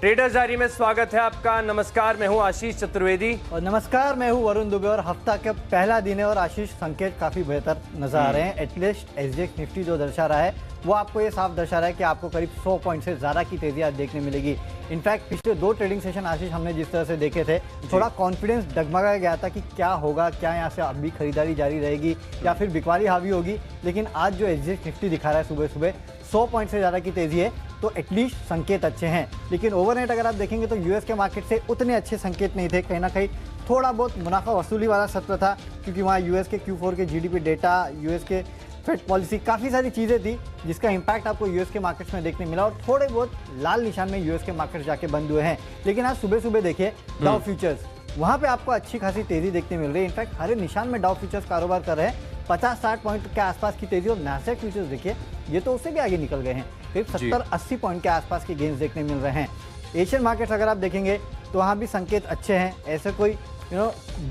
Traders diary में स्वागत है आपका। नमस्कार, मैं हूं आशीष चतुर्वेदी। और नमस्कार, मैं हूं वरुण दुबे। और हफ्ता का पहला दिन है और आशीष संकेत काफी बेहतर नजर आ रहे हैं। एटलीस्ट एसजीएक्स निफ्टी जो दर्शा रहा है वो आपको ये साफ दर्शा रहा है कि आपको करीब 100 पॉइंट से ज्यादा की तेजी आज देखने मिलेगी। इनफैक्ट पिछले 2 ट्रेडिंग सेशन आशीष हमने जिस तरह से देखे थे, थोड़ा कॉन्फिडेंस डगमगाया गया था कि क्या होगा, क्या यहाँ से अभी खरीदारी जारी रहेगी या फिर बिकवाली हावी होगी। लेकिन आज जो एसजीएक्स निफ्टी दिखा रहा है सुबह सुबह 100 पॉइंट से ज़्यादा की तेज़ी है, तो एटलीस्ट संकेत अच्छे हैं। लेकिन ओवरनाइट अगर आप देखेंगे तो यूएस के मार्केट से उतने अच्छे संकेत नहीं थे। कहीं ना कहीं थोड़ा बहुत मुनाफा वसूली वाला सत्र था, क्योंकि वहाँ यूएस के Q4 के जीडीपी डेटा, यूएस के फेड पॉलिसी, काफ़ी सारी चीज़ें थी जिसका इम्पैक्ट आपको यूएस के मार्केट्स में देखने मिला। और थोड़े बहुत लाल निशान में यूएस के मार्केट्स जाके बंद हुए हैं। लेकिन आज सुबह सुबह देखिए डाउ फ्यूचर्स, वहाँ पे आपको अच्छी खासी तेज़ी देखने मिल रही है। इनफैक्ट हरे निशान में डाउ फ्यूचर्स कारोबार कर रहे हैं, 50-60 पॉइंट के आसपास की तेज़ी। और नैस्डैक फ्यूचर्स देखिए, ये तो उससे भी आगे निकल गए हैं, करीब 70-80 पॉइंट के आसपास के गेंस देखने मिल रहे हैं। एशियन मार्केट्स अगर आप देखेंगे तो वहाँ भी संकेत अच्छे हैं। ऐसे कोई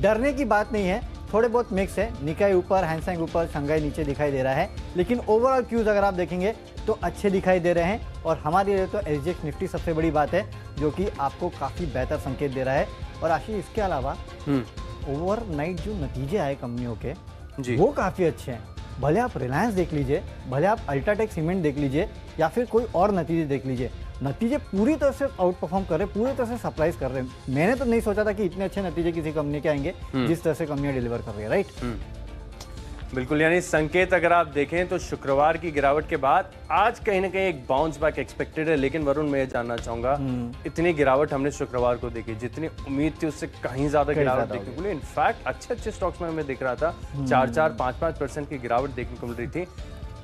डरने की बात नहीं है, थोड़े बहुत मिक्स है। निकाई ऊपर, हैंगसेंग ऊपर, शंघाई नीचे दिखाई दे रहा है। लेकिन ओवरऑल क्यूज अगर आप देखेंगे तो अच्छे दिखाई दे रहे हैं। और हमारे लिए तो एसजीएक्स निफ्टी सबसे बड़ी बात है, जो कि आपको काफ़ी बेहतर संकेत दे रहा है। और आशीष, इसके अलावा ओवरनाइट जो नतीजे आए कंपनियों के वो काफ़ी अच्छे हैं। भले आप रिलायंस देख लीजिए, भले आप अल्ट्राटेक सीमेंट देख लीजिए, या फिर कोई और नतीजे देख लीजिए, नतीजे पूरी तरह से आउट परफॉर्म कर रहे हैं, पूरी तरह से सरप्राइज कर रहे हैं। मैंने तो नहीं सोचा था कि इतने अच्छे नतीजे किसी कंपनी के आएंगे जिस तरह से कंपनियां डिलीवर कर रही है। राइट, बिल्कुल। यानी संकेत अगर आप देखें तो शुक्रवार की गिरावट के बाद आज कहीं ना कहीं एक बाउंस बैक एक्सपेक्टेड है। लेकिन वरुण, मैं ये जानना चाहूंगा, इतनी गिरावट हमने शुक्रवार को देखी, जितनी उम्मीद थी उससे कहीं ज्यादा गिरावट देखने को मिली। इनफैक्ट अच्छे अच्छे स्टॉक्स में मैं दिख रहा था 4-4, 5-5% की गिरावट देखने को मिल रही थी।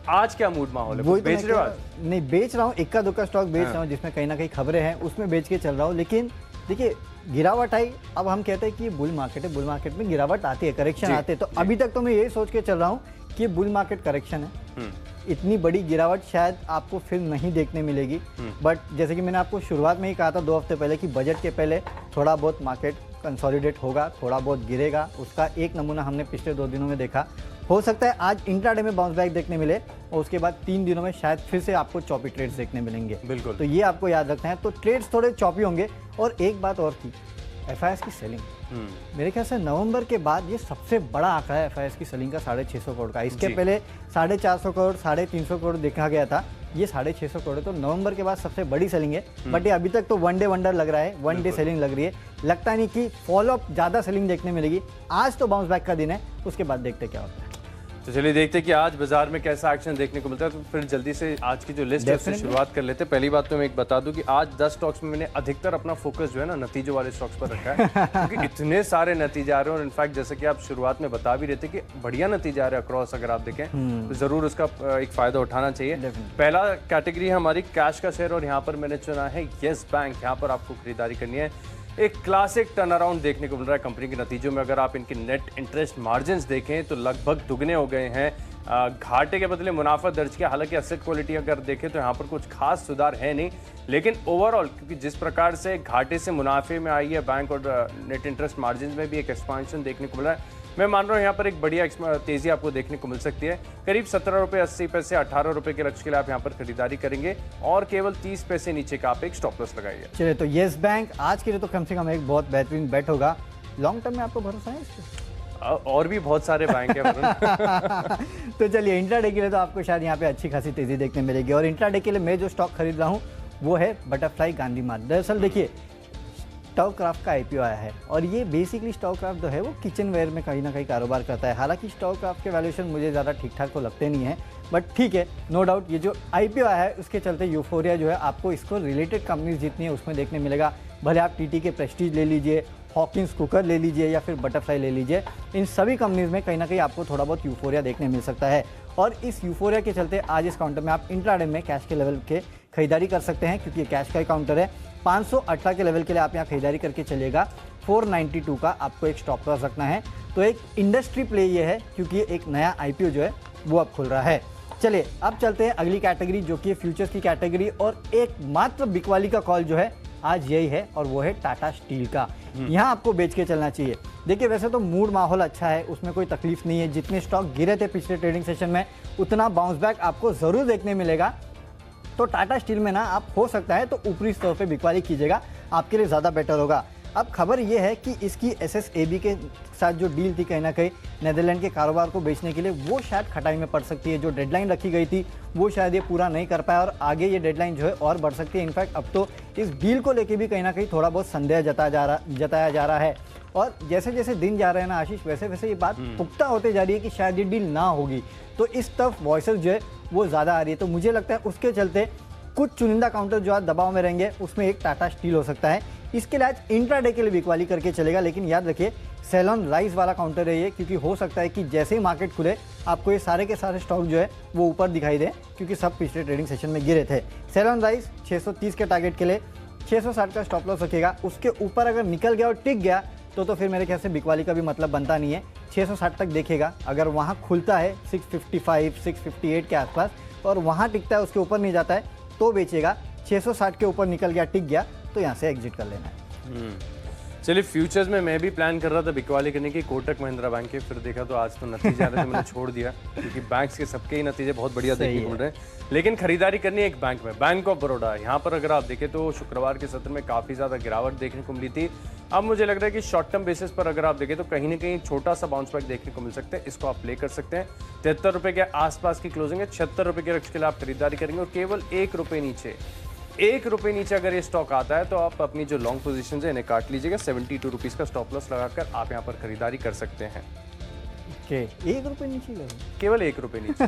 आज क्या मूड माहौल है? बेच रहे हो आज? नहीं बेच रहा हूँ, इक्का दुक्का स्टॉक बेच रहा हूँ जिसमें कहीं ना कहीं खबरें हैं, उसमें बेच के चल रहा हूँ। लेकिन देखिए, गिरावट आई, अब हम कहते हैं कि ये बुल मार्केट है, बुल मार्केट में गिरावट आती है, करेक्शन आते हैं। तो अभी तक तो मैं यही सोच के चल रहा हूँ कि बुल मार्केट करेक्शन है। इतनी बड़ी गिरावट शायद आपको फिर नहीं देखने मिलेगी। बट जैसे कि मैंने आपको शुरुआत में ही कहा था 2 हफ्ते पहले कि बजट के पहले थोड़ा बहुत मार्केट कंसोलिडेट होगा, थोड़ा बहुत गिरेगा। उसका एक नमूना हमने पिछले 2 दिनों में देखा। हो सकता है आज इंट्राडे में बाउंस बैक देखने मिले और उसके बाद 3 दिनों में शायद फिर से आपको चॉपी ट्रेड्स देखने मिलेंगे। बिल्कुल, तो ये आपको याद रखना है। तो ट्रेड्स थोड़े चॉपी होंगे। और एक बात और थी, एफआईएस की सेलिंग, मेरे ख्याल से नवंबर के बाद ये सबसे बड़ा आंकड़ा है एफआईएस की सेलिंग का, 650 करोड़ का। इसके पहले 450 करोड़, 350 करोड़ देखा गया था, ये 650 करोड़ है। तो नवंबर के बाद सबसे बड़ी सेलिंग है। बट ये अभी तक तो वन डे वंडर लग रहा है, वन डे सेलिंग लग रही है। लगता नहीं कि फॉलोअप ज़्यादा सेलिंग देखने मिलेगी। आज तो बाउंस बैक का दिन है, उसके बाद देखते क्या होता है। तो चलिए देखते हैं कि आज बाजार में कैसा एक्शन देखने को मिलता है। तो फिर जल्दी से आज की जो लिस्ट है उससे शुरुआत कर लेते हैं। पहली बात तो मैं एक बता दूं कि आज 10 स्टॉक्स में मैंने अधिकतर अपना फोकस जो है ना नतीजों वाले स्टॉक्स पर रखा है, क्योंकि इतने सारे नतीजे आ रहे हैं। और इनफैक्ट जैसे कि आप शुरुआत में बता भी रहे थे कि बढ़िया नतीजे आ रहे हैं अक्रॉस, अगर आप देखें तो जरूर उसका एक फायदा उठाना चाहिए। पहला कैटेगरी है हमारी कैश का शेयर, और यहाँ पर मैंने चुना है येस बैंक। यहाँ पर आपको खरीदारी करनी है। एक क्लासिक टर्न अराउंड देखने को मिल रहा है कंपनी के नतीजों में। अगर आप इनके नेट इंटरेस्ट मार्जिन्स देखें तो लगभग दुगने हो गए हैं, घाटे के बदले मुनाफा दर्ज किया। हालांकि एसेट क्वालिटी अगर देखें तो यहाँ पर कुछ खास सुधार है नहीं, लेकिन ओवरऑल क्योंकि जिस प्रकार से घाटे से मुनाफे में आई है बैंक, और नेट इंटरेस्ट मार्जिन में भी एक एक्सपांशन देखने को मिला है, मैं मान रहा हूँ यहाँ पर एक बढ़िया तेजी आपको देखने को मिल सकती है। करीब 17 रुपये 80 पैसे, 18 रुपये के लक्ष्य के लिए आप यहाँ पर खरीदारी करेंगे और केवल 30 पैसे नीचे का आप एक स्टॉप लॉस लगाइए। चलिए, तो येस बैंक आज के लिए तो कम से कम एक बहुत बेहतरीन बेट होगा। लॉन्ग टर्म में आपको भरोसा है इससे? और भी बहुत सारे बैंक हैं। तो चलिए, इंट्राडे के लिए तो आपको शायद यहाँ पे अच्छी खासी तेजी देखने मिलेगी। और इंट्राडे के लिए मैं जो स्टॉक खरीद रहा हूँ वो है बटरफ्लाई गांधी मार्ट। दरअसल देखिए, स्टॉकक्राफ्ट का आईपीओ आया है, और ये बेसिकली स्टॉकक्राफ्ट जो है वो किचन वेयर में कहीं ना कहीं कारोबार करता है। हालांकि स्टॉकक्राफ्ट के वैल्यूएशन मुझे ज़्यादा ठीक ठाक तो लगते नहीं है, बट ठीक है, नो डाउट ये जो आईपीओ आया है उसके चलते यूफोरिया जो है आपको इसको रिलेटेड कंपनीज जितनी है उसमें देखने मिलेगा। भले आप टीटी के प्रेस्टीज ले लीजिए, हॉकिंस कुकर ले लीजिए, या फिर बटरफ्लाई ले लीजिए, इन सभी कंपनीज में कहीं ना कहीं आपको थोड़ा बहुत यूफोरिया देखने मिल सकता है। और इस यूफोरिया के चलते आज इस काउंटर में आप इंट्राडे में कैश के लेवल के खरीदारी कर सकते हैं, क्योंकि ये कैश का ही काउंटर है। 518 के लेवल के लिए आप यहाँ खरीदारी करके चलिएगा। 492 का आपको एक स्टॉप लॉस रखना है। तो एक इंडस्ट्री प्ले ये है, क्योंकि एक नया आईपीओ जो है वो अब खुल रहा है। चलिए, अब चलते हैं अगली कैटेगरी, जो कि फ्यूचर्स की कैटेगरी। और एकमात्र बिकवाली का कॉल जो है आज यही है, और वो है टाटा स्टील का। यहाँ आपको बेच के चलना चाहिए। देखिए, वैसे तो मूड माहौल अच्छा है, उसमें कोई तकलीफ नहीं है। जितने स्टॉक गिरे थे पिछले ट्रेडिंग सेशन में, उतना बाउंस बैक आपको जरूर देखने मिलेगा। तो टाटा स्टील में ना आप हो सकता है तो ऊपरी स्तर पे बिकवाली कीजिएगा, आपके लिए ज़्यादा बेटर होगा। अब खबर ये है कि इसकी SSAB के साथ जो डील थी कहीं ना कहीं नेदरलैंड के कारोबार को बेचने के लिए, वो शायद खटाई में पड़ सकती है। जो डेडलाइन रखी गई थी वो शायद ये पूरा नहीं कर पाया और आगे ये डेडलाइन जो है और बढ़ सकती है। इनफैक्ट अब तो इस डील को लेके भी कहीं ना कहीं थोड़ा बहुत संदेह जताया जा रहा है। और जैसे जैसे दिन जा रहे हैं ना आशीष, वैसे वैसे ये बात पुख्ता होते जा रही है कि शायद ये डील ना होगी। तो इस तरफ वॉइसेस जो है वो ज़्यादा आ रही है। तो मुझे लगता है उसके चलते कुछ चुनिंदा काउंटर जो आज दबाव में रहेंगे, उसमें एक टाटा स्टील हो सकता है। इसके लिए आज इंट्राडे के लिए बिकवाली करके चलेगा, लेकिन याद रखिए सेल ऑन राइज वाला काउंटर है ये, क्योंकि हो सकता है कि जैसे ही मार्केट खुले आपको ये सारे के सारे स्टॉक जो है वो ऊपर दिखाई दे, क्योंकि सब पिछले ट्रेडिंग सेशन में गिरे थे। सेल ऑन राइज 630 के टारगेट के लिए 660 का स्टॉप लॉस रखेगा। उसके ऊपर अगर निकल गया और टिक गया तो फिर मेरे ख्याल से बिकवाली का भी मतलब बनता नहीं है। 660 तक देखेगा, अगर वहाँ खुलता है 655 658 के आसपास और वहाँ टिकता है, उसके ऊपर नहीं जाता है तो बेचेगा। 660 के ऊपर निकल गया, टिक गया तो यहाँ से एग्जिट कर लेना है। चलिए, फ्यूचर्स में मैं भी प्लान कर रहा था बिकवाली करने की कोटक महिंद्रा बैंक के, फिर देखा तो आज तो नतीजे आ रहे थे, मैंने छोड़ दिया, क्योंकि बैंक्स के सबके ही नतीजे बहुत बढ़िया देखने को मिल रहे हैं। लेकिन खरीदारी करनी है एक बैंक में, बैंक ऑफ बड़ौदा। यहाँ पर अगर आप देखें तो शुक्रवार के सत्र में काफ़ी ज़्यादा गिरावट देखने को मिली थी। अब मुझे लग रहा है कि शॉर्ट टर्म बेसिस पर अगर आप देखें तो कहीं ना कहीं छोटा सा बाउंस बैक देखने को मिल सकता है। इसको आप प्ले कर सकते हैं। 73 रुपये के आसपास की क्लोजिंग है। 76 रुपये के लक्ष्य के लिए आप खरीदारी करेंगे और केवल 1 रुपये नीचे, 1 रुपये नीचे अगर ये स्टॉक आता है तो आप अपनी जो लॉन्ग पोजीशन है इन्हें काट लीजिएगा। 72 रुपीज़ का स्टॉप लॉस लगाकर आप यहाँ पर खरीदारी कर सकते हैं। 1 रुपये नीचे केवल 1 रुपये नीचे।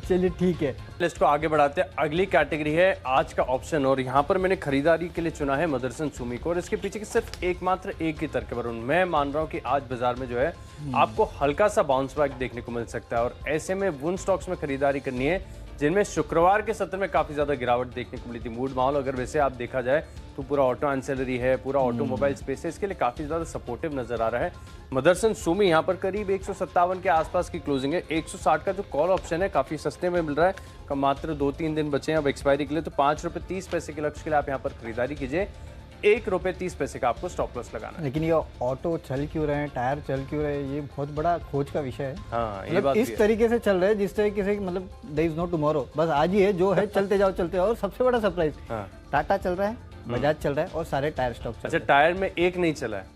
चलिए ठीक है, लिस्ट को आगे बढ़ाते हैं। अगली कैटेगरी है आज का ऑप्शन, और यहाँ पर मैंने खरीदारी के लिए चुना है मदरसन सुमी को, और इसके पीछे की सिर्फ एकमात्र एक ही तर्क है। मैं मान रहा हूँ कि आज बाजार में जो है आपको हल्का सा बाउंस बैक देखने को मिल सकता है, और ऐसे में उन स्टॉक्स में खरीदारी करनी है जिनमें शुक्रवार के सत्र में काफी ज्यादा गिरावट देखने को मिली थी। मूड माहौल अगर वैसे आप देखा जाए तो पूरा ऑटो एंसेलरी है, पूरा ऑटोमोबाइल स्पेस है, इसके लिए काफी ज्यादा सपोर्टिव नजर आ रहा है। मदरसन सुमी यहाँ पर करीब 157 के आसपास की क्लोजिंग है। 160 का जो कॉल ऑप्शन है काफी सस्ते में मिल रहा है, कम मात्र 2-3 दिन बचे हैं अब एक्सपायरी के लिए। तो 5 रुपये 30 पैसे के लक्ष्य के लिए आप यहाँ पर खरीदारी कीजिए। 1 रुपये 30 पैसे का आपको स्टॉप लॉस लगाना है। लेकिन ये ऑटो चल क्यों रहे हैं, टायर चल क्यों रहे हैं, ये बहुत बड़ा खोज का विषय है। हाँ, ये मतलब बात इस तरीके से चल रहे हैं जिस तरीके से मतलब देयर इज नो टुमारो, बस आज ही है जो है, चलते जाओ चलते जाओ। और सबसे बड़ा सरप्राइज, टाटा चल रहा है, बजाज चल रहा है और सारे टायर स्टॉक चल अच्छा, टायर में एक नहीं चला है,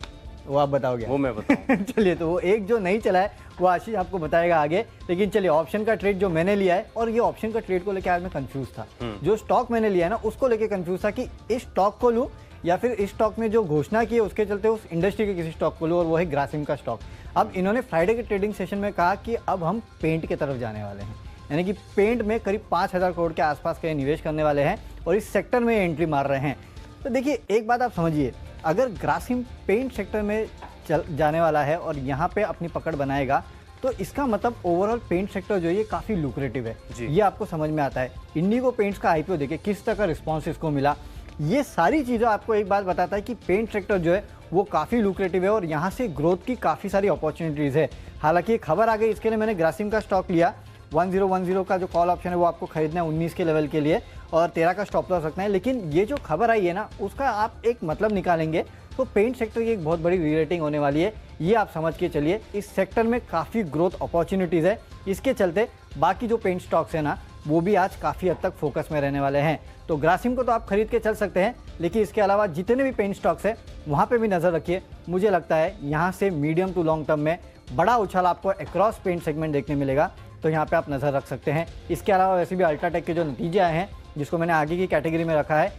वो आप बताओगे? वो मैं बताऊं। चलिए, तो वो एक जो नहीं चला है वो आशीष आपको बताएगा आगे। लेकिन चलिए, ऑप्शन का ट्रेड जो मैंने लिया है, और ये ऑप्शन का ट्रेड को लेकर आज मैं कंफ्यूज था। जो स्टॉक मैंने लिया है ना उसको लेकर कंफ्यूज था कि इस स्टॉक को लूं या फिर इस स्टॉक में जो घोषणा की है उसके चलते उस इंडस्ट्री के किसी स्टॉक को लूं, और वो है ग्रासिम का स्टॉक। अब इन्होंने फ्राइडे के ट्रेडिंग सेशन में कहा कि अब हम पेंट की तरफ जाने वाले हैं, यानी कि पेंट में करीब 5000 करोड़ के आसपास का निवेश करने वाले हैं और इस सेक्टर में एंट्री मार रहे हैं। तो देखिए, एक बात आप समझिए, अगर ग्रासिम पेंट सेक्टर में जाने वाला है और यहाँ पे अपनी पकड़ बनाएगा तो इसका मतलब ओवरऑल पेंट सेक्टर जो है ये काफ़ी लुक्रेटिव है, ये आपको समझ में आता है। इंडिगो पेंट्स का IPO देखिए किस तरह का रिस्पॉन्स इसको मिला, ये सारी चीज़ें आपको एक बात बताता है कि पेंट सेक्टर जो है वो काफ़ी लुक्रेटिव है और यहाँ से ग्रोथ की काफ़ी सारी अपॉर्चुनिटीज़ है। हालांकि ये खबर आ गई, इसके लिए मैंने ग्रासिम का स्टॉक लिया। 1010 का जो कॉल ऑप्शन है वो आपको खरीदना है 19 के लेवल के लिए और 13 का स्टॉप लॉस रखना है। लेकिन ये जो खबर आई है ना उसका आप एक मतलब निकालेंगे तो पेंट सेक्टर की एक बहुत बड़ी रीरेटिंग होने वाली है, ये आप समझ के चलिए। इस सेक्टर में काफ़ी ग्रोथ अपॉर्चुनिटीज़ है, इसके चलते बाकी जो पेंट स्टॉक्स है ना वो भी आज काफ़ी हद तक फोकस में रहने वाले हैं। तो ग्रासिम को तो आप खरीद के चल सकते हैं, लेकिन इसके अलावा जितने भी पेंट स्टॉक्स हैं वहाँ पे भी नज़र रखिए। मुझे लगता है यहाँ से मीडियम टू लॉन्ग टर्म में बड़ा उछाल आपको अक्रॉस पेंट सेगमेंट देखने मिलेगा, तो यहाँ पे आप नज़र रख सकते हैं। इसके अलावा वैसे भी अल्ट्राटेक के जो नतीजे आए हैं, जिसको मैंने आगे की कैटेगरी में रखा है,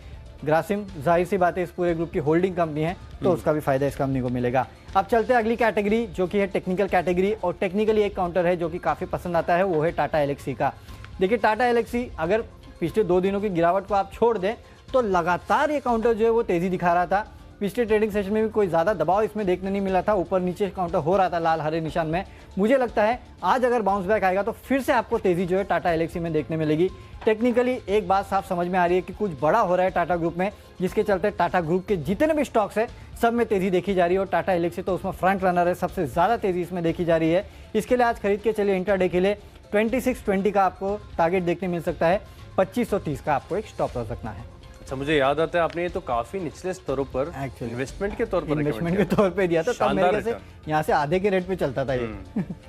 ग्रासिम जाहिर सी बात है इस पूरे ग्रुप की होल्डिंग कंपनी है, तो उसका भी फायदा इस कंपनी को मिलेगा। अब चलते हैं अगली कैटेगरी जो कि है टेक्निकल कैटेगरी, और टेक्निकली एक काउंटर है जो कि काफ़ी पसंद आता है, वो है टाटा एलेक्सी का। देखिए, टाटा एलेक्सी अगर पिछले 2 दिनों की गिरावट को आप छोड़ दें तो लगातार ये काउंटर जो है वो तेज़ी दिखा रहा था। पिछले ट्रेडिंग सेशन में भी कोई ज़्यादा दबाव इसमें देखने नहीं मिला था, ऊपर नीचे काउंटर हो रहा था लाल हरे निशान में। मुझे लगता है आज अगर बाउंस बैक आएगा तो फिर से आपको तेज़ी जो है टाटा एलेक्सी में देखने मिलेगी। टेक्निकली एक बात साफ समझ में आ रही है कि कुछ बड़ा हो रहा है टाटा ग्रुप में, जिसके चलते टाटा ग्रुप के जितने भी स्टॉक्स है सब में तेज़ी देखी जा रही है और टाटा एलेक्सी तो उसमें फ्रंट रनर है, सबसे ज़्यादा तेज़ी इसमें देखी जा रही है। इसके लिए आज खरीद के चलिए इंट्राडे के लिए 2620 का आपको टारगेट देखने मिल सकता है, 2530 का आपको एक स्टॉप लॉस रखना है। अच्छा, मुझे याद आता है आपने ये तो काफी निचले स्तरों पर इन्वेस्टमेंट के तौर पर इन्वेस्टमेंट के तौर पे दिया था, तब मेरे से यहाँ से आधे के रेट पे चलता था ये।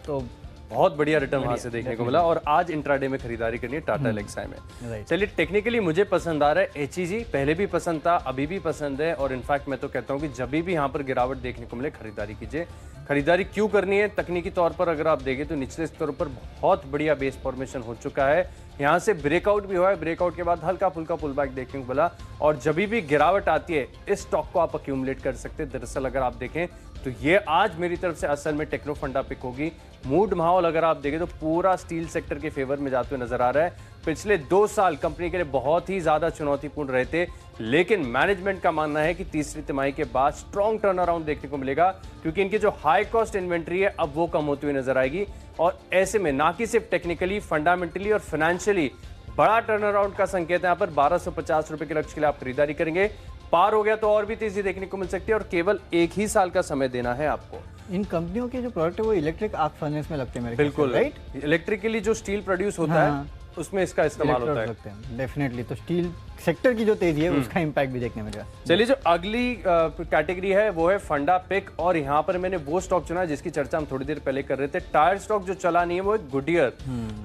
तो बहुत बढ़िया रिटर्न वहां से देखने को मिला और आज इंट्राडे में खरीदारी करनी है टाटा एलेक्साई में। Right. चलिए टेक्निकली मुझे पसंद आ रहा है HEG, पहले भी पसंद था, अभी भी पसंद है और इनफैक्ट मैं तो कहता हूं कि जब भी यहाँ पर गिरावट देखने को मिले खरीदारी कीजिए। खरीदारी क्यों करनी है? तकनीकी तौर पर अगर आप देखें तो निचले स्तर पर बहुत बढ़िया बेस फॉर्मेशन हो चुका है, यहाँ से ब्रेकआउट भी हुआ है, ब्रेकआउट के बाद हल्का फुल्का पुल बैक देखने को मिला और जब भी गिरावट आती है इस स्टॉक को आप अक्यूमुलेट कर सकते हैं। दरअसल अगर आप देखें तो ये आज मेरी तरफ से असल में टेक्नो फंडा पिक होगी। मूड माहौल अगर आप देखें तो पूरा स्टील सेक्टर के फेवर में जाते हुए नजर आ रहा है। पिछले 2 साल कंपनी के लिए बहुत ही ज्यादा चुनौतीपूर्ण रहे थे, लेकिन मैनेजमेंट का मानना है कि तीसरी तिमाही के बाद स्ट्रॉन्ग टर्न अराउंड देखने को मिलेगा क्योंकि इनकी जो हाई कॉस्ट इन्वेंट्री है अब वो कम होती हुई नजर आएगी और ऐसे में ना कि सिर्फ टेक्निकली, फंडामेंटली और फाइनेंशियली बड़ा टर्न अराउंड का संकेत है। यहाँ पर 1250 रुपए के लक्ष्य के लिए आप खरीदारी करेंगे, पार हो गया तो और भी तेजी देखने को मिल सकती है और केवल 1 ही साल का समय देना है आपको। इन कंपनियों के जो प्रोडक्ट है वो इलेक्ट्रिक आर्क फर्नेस में लगते हैं मेरे ख्याल से, बिल्कुल राइट? इलेक्ट्रिकली जो स्टील प्रोड्यूस होता है उसमें इसका इस्तेमाल होता है। डेफिनेटली, तो स्टील सेक्टर की जो तेजी है उसका इम्पैक्ट भी देखने मिलेगा। चलिए जो अगली कैटेगरी है वो है फंडा पिक और यहाँ पर मैंने वो स्टॉक चुना है जिसकी चर्चा हम थोड़ी देर पहले कर रहे थे। टायर स्टॉक जो चला नहीं है वो एक गुडियर।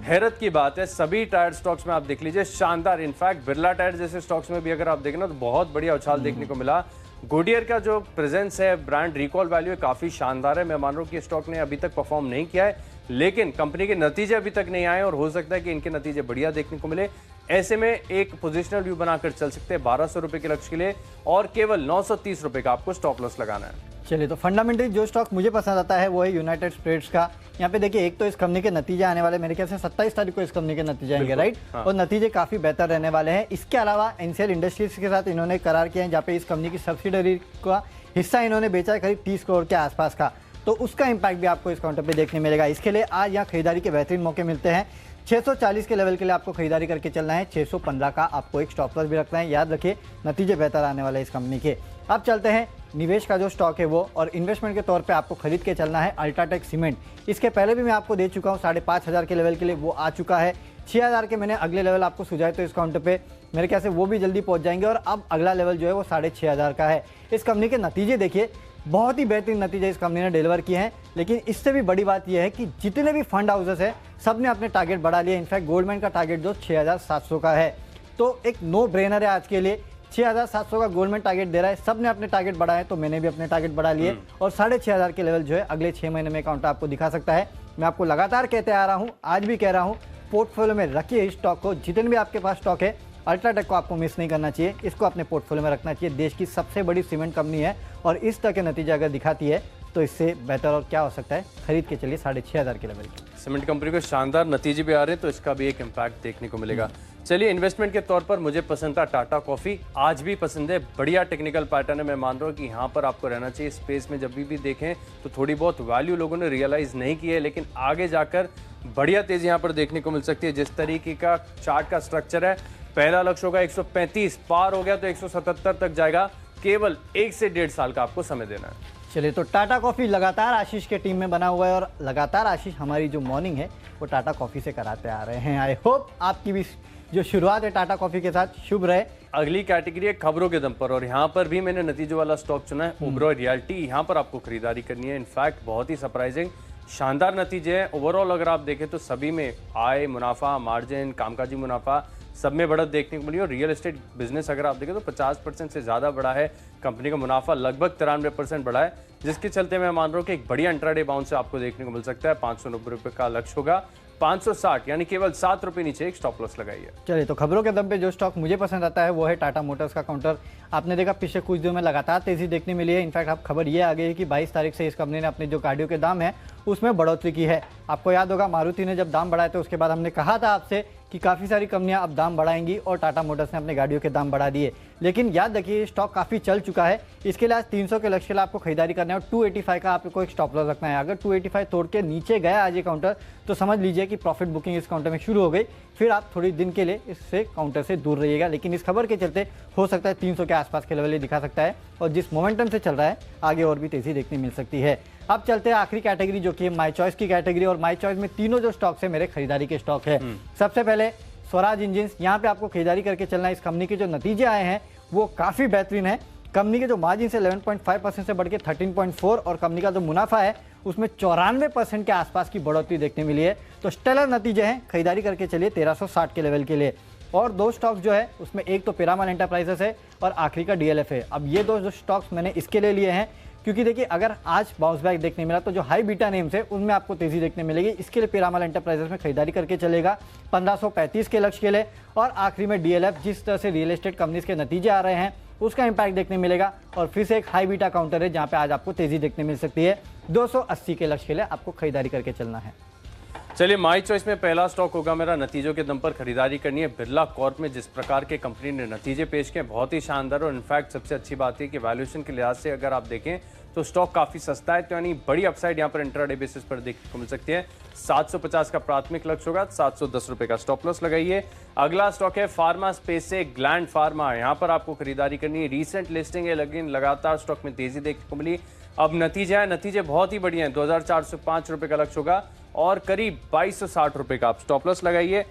हैरत की बात है, सभी टायर स्टॉक्स में आप देख लीजिए शानदार, इनफैक्ट बिरला टायर जैसे स्टॉक्स में भी अगर आप देखें ना तो बहुत बढ़िया उछाल देखने को मिला। गुडियर का जो प्रेजेंस है, ब्रांड रिकॉल वैल्यू है, काफी शानदार है। मैं मान रहा हूँ कि स्टॉक ने अभी तक परफॉर्म नहीं किया है, लेकिन कंपनी के नतीजे अभी तक नहीं आए और हो सकता है कि इनके नतीजे बढ़िया देखने को मिले। ऐसे में एक पोजिशनल व्यू बनाकर चल सकते हैं 1200 रुपए के लक्ष्य के लिए और केवल 930 रुपए का आपको स्टॉप लॉस लगाना है। चलिए, तो फंडामेंटली जो स्टॉक मुझे पसंद आता है वो है यूनाइटेड स्पिरिट्स का। यहाँ पे देखिए, एक तो इस कंपनी के नतीजे आने वाले, मेरे ख्याल से 27 तारीख को इस कंपनी के नतीजे आएंगे, राइट? हाँ। और नतीजे काफी बेहतर रहने वाले हैं। इसके अलावा एनसीएल इंडस्ट्रीज के साथ इन्होंने करार किया है जहाँ पे इस कंपनी की सब्सिडरी का हिस्सा इन्होंने बेचा है करीब 30 करोड़ के आसपास का, तो उसका इम्पैक्ट भी आपको इस काउंटर पे देखने मिलेगा। इसके लिए आज यहाँ खरीदारी के बेहतरीन मौके मिलते हैं। 640 के लेवल के लिए आपको खरीदारी करके चलना है, 615 का आपको एक स्टॉप लॉस भी रखना है। याद रखिए नतीजे बेहतर आने वाले इस कंपनी के। अब चलते हैं निवेश का जो स्टॉक है वो, और इन्वेस्टमेंट के तौर पे आपको खरीद के चलना है अल्ट्राटेक सीमेंट। इसके पहले भी मैं आपको दे चुका हूँ 5,500 के लेवल के लिए, वो आ चुका है। 6,000 के मैंने अगले लेवल आपको सुझाए तो इस काउंटर पे मेरे ख्याल से वो भी जल्दी पहुंच जाएंगे और अब अगला लेवल जो है वो 6,500 का है। इस कंपनी के नतीजे देखिए, बहुत ही बेहतरीन नतीजे इस कंपनी ने डिलीवर किए हैं, लेकिन इससे भी बड़ी बात यह है कि जितने भी फंड हाउसेस हैं सब ने अपने टारगेट बढ़ा लिए। इनफैक्ट गोल्डमैन का टारगेट जो 6,700 का है, तो एक नो ब्रेनर है आज के लिए। 6,700 का गोल्डमैन टारगेट दे रहा है, सब ने अपने टारगेट बढ़ाए तो मैंने भी अपने टारगेट बढ़ा लिए और 6,500 के लेवल जो है अगले 6 महीने में काउंटर आपको दिखा सकता है। मैं आपको लगातार कहते आ रहा हूँ, आज भी कह रहा हूँ, पोर्टफोलियो में रखिए इस स्टॉक को। जितने भी आपके पास स्टॉक है अल्ट्राटेक को आपको मिस नहीं करना चाहिए, इसको अपने पोर्टफोलियो में रखना चाहिए। देश की सबसे बड़ी सीमेंट कंपनी है और इस तरह के नतीजे अगर दिखाती है तो इससे बेहतर और क्या हो सकता है। खरीद के चलिए 6,500 के लेवल की। सीमेंट कंपनी को शानदार नतीजे भी आ रहे हैं तो इसका भी एक इम्पैक्ट देखने को मिलेगा। चलिए इन्वेस्टमेंट के तौर पर मुझे पसंद था टाटा कॉफी, आज भी पसंद है। बढ़िया टेक्निकल पैटर्न है, मैं मान रहा हूँ कि यहाँ पर आपको रहना चाहिए। स्पेस में जब भी देखें तो थोड़ी बहुत वैल्यू लोगों ने रियलाइज नहीं की है, लेकिन आगे जाकर बढ़िया तेजी यहाँ पर देखने को मिल सकती है। जिस तरीके का चार्ट का स्ट्रक्चर है, पहला लक्ष्य होगा 135, पार हो गया तो 177 तक जाएगा। केवल 1 से 1.5 साल का आपको समय देना है। चलिए, तो टाटा कॉफी लगातार आशीष के टीम में बना हुआ है और लगातार आशीष हमारी जो मॉर्निंग है वो टाटा कॉफी से कराते आ रहे हैं। आई होप आपकी भी जो शुरुआत है टाटा कॉफी के साथ शुभ रहे। अगली कैटेगरी है खबरों के दम पर और यहाँ पर भी मैंने नतीजों वाला स्टॉक चुना है, ओबरॉय रियल्टी। यहाँ पर आपको खरीदारी करनी है। इनफैक्ट बहुत ही सरप्राइजिंग शानदार नतीजे हैं। ओवरऑल अगर आप देखें तो सभी में आय, मुनाफा, मार्जिन, कामकाजी मुनाफा सब में बढ़त देखने को मिली और रियल एस्टेट बिजनेस अगर आप देखें तो 50% से ज़्यादा बढ़ा है। कंपनी का मुनाफा लगभग 93% बढ़ा है, जिसके चलते मैं मान रहा हूँ कि एक बढ़िया इंट्राडे बाउंस आपको देखने को मिल सकता है। 590 रुपये का लक्ष्य होगा, 560 यानी केवल 7 रुपये नीचे एक स्टॉप लॉस लगाइए। चलिए, तो खबरों के दम पे जो स्टॉक मुझे पसंद आता है वो है टाटा मोटर्स का काउंटर। आपने देखा पिछले कुछ दिनों में लगातार तेजी देखने मिली है। इनफैक्ट आप खबर ये आ गई है कि 22 तारीख से इस कंपनी ने अपने जो गाड़ियों के दाम है उसमें बढ़ोतरी की है। आपको याद होगा मारुति ने जब दाम बढ़ाए थे उसके बाद हमने कहा था आपसे कि काफ़ी सारी कंपनियां अब दाम बढ़ाएंगी और टाटा मोटर्स ने अपने गाड़ियों के दाम बढ़ा दिए। लेकिन याद रखिए स्टॉक काफ़ी चल चुका है। इसके लिए आज 300 के लक्ष्य के लिए आपको खरीदारी करना है और 285 का आपको एक स्टॉप लॉस रखना है। अगर 285 तोड़ के नीचे गया आज ये काउंटर तो समझ लीजिए कि प्रॉफिट बुकिंग इस काउंटर में शुरू हो गई। फिर आप थोड़ी दिन के लिए इससे काउंटर से दूर रहिएगा, लेकिन इस खबर के चलते हो सकता है 300 के आसपास के लेवल ये दिखा सकता है और जिस मोमेंटम से चल रहा है आगे और भी तेजी देखने मिल सकती है। अब चलते हैं आखिरी कैटेगरी जो कि माई चॉइस की कैटेगरी, और माई चॉइस में तीनों जो स्टॉक्स है मेरे खरीदारी के स्टॉक है। सबसे पहले स्वराज इंजिन्स, यहाँ पे आपको खरीदारी करके चलना है। इस कंपनी के जो नतीजे आए हैं वो काफ़ी बेहतरीन है कंपनी के जो मार्जिन है 11.5% से बढ़ के 13.4 और कंपनी का जो मुनाफा है उसमें 94% के आसपास की बढ़ोतरी देखने मिली है। तो स्टेलर नतीजे हैं, खरीदारी करके चलिए 1360 के लेवल के लिए। और दो स्टॉक्स जो है उसमें एक तो पिरामल एंटरप्राइजेस है और आखिरी का डीएलएफ है। अब ये दो जो स्टॉक्स मैंने इसके लिए लिए हैं क्योंकि देखिए अगर आज बाउंस बैक देखने मिला तो जो हाई बीटा नेम्स है उनमें आपको तेजी देखने मिलेगी। इसके लिए पिरामल एंटरप्राइजेस में खरीदारी करके चलेगा 1535 के लक्ष्य के लिए। और आखिरी में डीएलएफ, जिस तरह से रियल एस्टेट कंपनीज के नतीजे आ रहे हैं उसका इंपैक्ट देखने मिलेगा। और फिर से एक हाई बीटा काउंटर है जहां पे आज आपको तेजी देखने मिल सकती है। 280 के लक्ष्य के लिए आपको खरीदारी करके चलना है। चलिए, माई चॉइस में पहला स्टॉक होगा मेरा, नतीजों के दम पर खरीदारी करनी है। बिरला कॉर्प में जिस प्रकार के कंपनी ने नतीजे पेश किए बहुत ही शानदार, और इनफैक्ट सबसे अच्छी बात है कि वैल्यूएशन के लिहाज से अगर आप देखें तो स्टॉक काफी सस्ता है, तो यानी बड़ी अपसाइड यहां पर इंट्राडे बेसिस पर देखने को मिल सकती है। 750 का प्राथमिक लक्ष्य होगा, 710 रुपए का स्टॉप लॉस लगाइए। अगला स्टॉक है फार्मा स्पेस से ग्लैंड फार्मा, यहां पर आपको खरीदारी करनी है। रीसेंट लिस्टिंग है लेकिन लगातार स्टॉक में तेजी देखने को मिली। अब नतीजे बहुत ही बढ़िया हैं, 2405 रुपए का लक्ष्य होगा और करीब 2260 रुपए का आप स्टॉप लॉस लगाइए।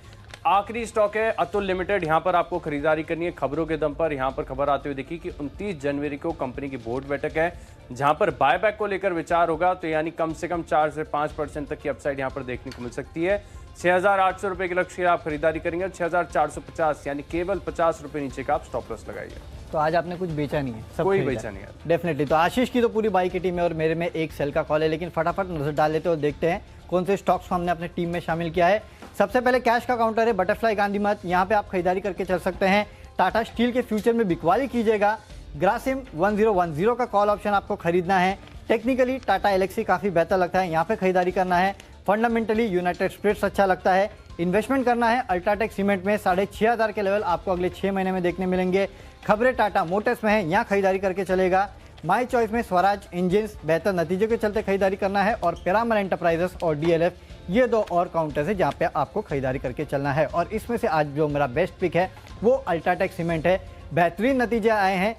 आखिरी स्टॉक है अतुल लिमिटेड, यहां पर आपको खरीदारी करनी है खबरों के दम पर। यहां पर खबर आते हुए देखी कि 29 जनवरी को कंपनी की बोर्ड बैठक है जहां पर बायबैक को लेकर विचार होगा, तो यानी कम से कम 4 से 5% तक की अपसाइड यहां पर देखने को मिल सकती है। 6800 रुपए के लक्ष्य आप खरीदारी करेंगे, 6450 यानी केवल 50 रुपए नीचे का आप स्टॉप लॉस लगाइए। तो आज आपने कुछ बेचा नहीं है, सब कोई खरीदा बेचा नहीं है डेफिनेटली। तो आशीष की तो पूरी बाई की टीम है और मेरे में एक सेल का कॉल है, लेकिन फटाफट नजर डाल लेते और देखते हैं कौन से स्टॉक्स को हमने अपने टीम में शामिल किया है। सबसे पहले कैश का काउंटर है बटरफ्लाई गांधी मठ, यहाँ पे आप खरीदारी करके चल सकते हैं। टाटा स्टील के फ्यूचर में बिकवाली कीजिएगा। ग्रासिम 1010 का कॉल ऑप्शन आपको खरीदना है। टेक्निकली टाटा एलेक्सी काफ़ी बेहतर लगता है, यहाँ पे खरीदारी करना है। फंडामेंटली यूनाइटेड स्पिरिट्स अच्छा लगता है। इन्वेस्टमेंट करना है अल्ट्राटेक सीमेंट में, 6500 के लेवल आपको अगले 6 महीने में देखने मिलेंगे। खबरें टाटा मोटर्स में है, यहाँ खरीदारी करके चलेगा। माई चॉइस में स्वराज इंजिन्स, बेहतर नतीजों के चलते खरीदारी करना है। और पिरामल एंटरप्राइजेस और डीएलएफ, ये दो और काउंटर्स है जहाँ पे आपको खरीदारी करके चलना है। और इसमें से आज जो मेरा बेस्ट पिक है वो अल्ट्राटेक सीमेंट है। बेहतरीन नतीजे आए हैं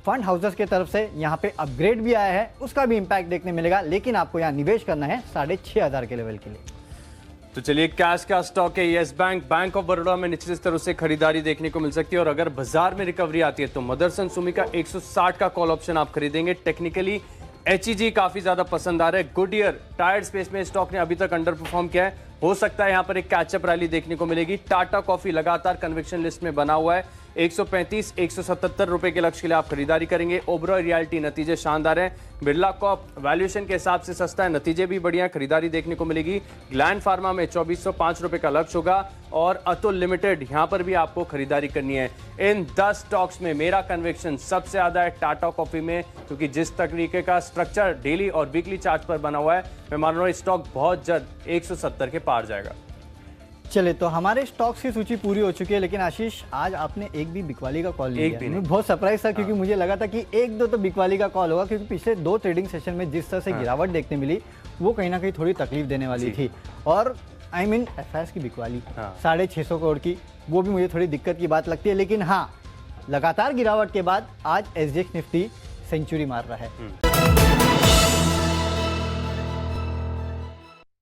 फंड हाउसेस की तरफ से, यहाँ पे अपग्रेड भी आया है, उसका भी इंपैक्ट देखने मिलेगा। लेकिन आपको यहाँ निवेश करना है 6500 के लेवल के लिए। तो चलिए, कैश का स्टॉक है yes bank, bank of Baroda में निश्चित स्तर से खरीदारी देखने को मिल सकती है। और अगर बाजार में रिकवरी आती है तो मदरसन सुमी का 160 का कॉल ऑप्शन आप खरीदेंगे। टेक्निकली एचईजी काफी ज्यादा पसंद आ रहा है। गुडियर टायर स्पेस में स्टॉक ने अभी तक अंडर परफॉर्म किया है, हो सकता है यहां पर एक कैचअप रैली देखने को मिलेगी। टाटा कॉफी लगातार कन्विक्शन लिस्ट में बना हुआ है, 135-177 रुपए के लक्ष्य के लिए आप खरीदारी करेंगे। ओबरॉय रियल्टी नतीजे शानदार हैं। बिरला कॉर्प वैल्यूएशन के हिसाब से सस्ता है, नतीजे भी बढ़िया, खरीदारी देखने को मिलेगी। ग्लैंड फार्मा में 2405 रुपए का लक्ष्य होगा और अतुल लिमिटेड यहां पर भी आपको खरीदारी करनी है। इन 10 स्टॉक्स में मेरा कन्विक्शन सबसे ज्यादा है टाटा कॉफी में, क्योंकि जिस तरीके का स्ट्रक्चर डेली और वीकली चार्ट पर बना हुआ है, मैं मान रहा हूं स्टॉक बहुत जल्द 170 के पार जाएगा। चले, तो हमारे स्टॉक्स की सूची पूरी हो चुकी है, लेकिन आशीष आज आपने एक भी बिकवाली का कॉल नहीं किया। मैं बहुत सरप्राइज था क्योंकि मुझे लगा था कि एक दो तो बिकवाली का कॉल होगा, क्योंकि पिछले 2 ट्रेडिंग सेशन में जिस तरह से गिरावट देखने मिली वो कहीं ना कहीं थोड़ी तकलीफ देने वाली थी। और आई मीन एफआईएस की बिकवाली 650 करोड़ की, वो भी मुझे थोड़ी दिक्कत की बात लगती है। लेकिन हाँ, लगातार गिरावट के बाद आज एसजीएक्स निफ्टी सेंचुरी मार रहा है।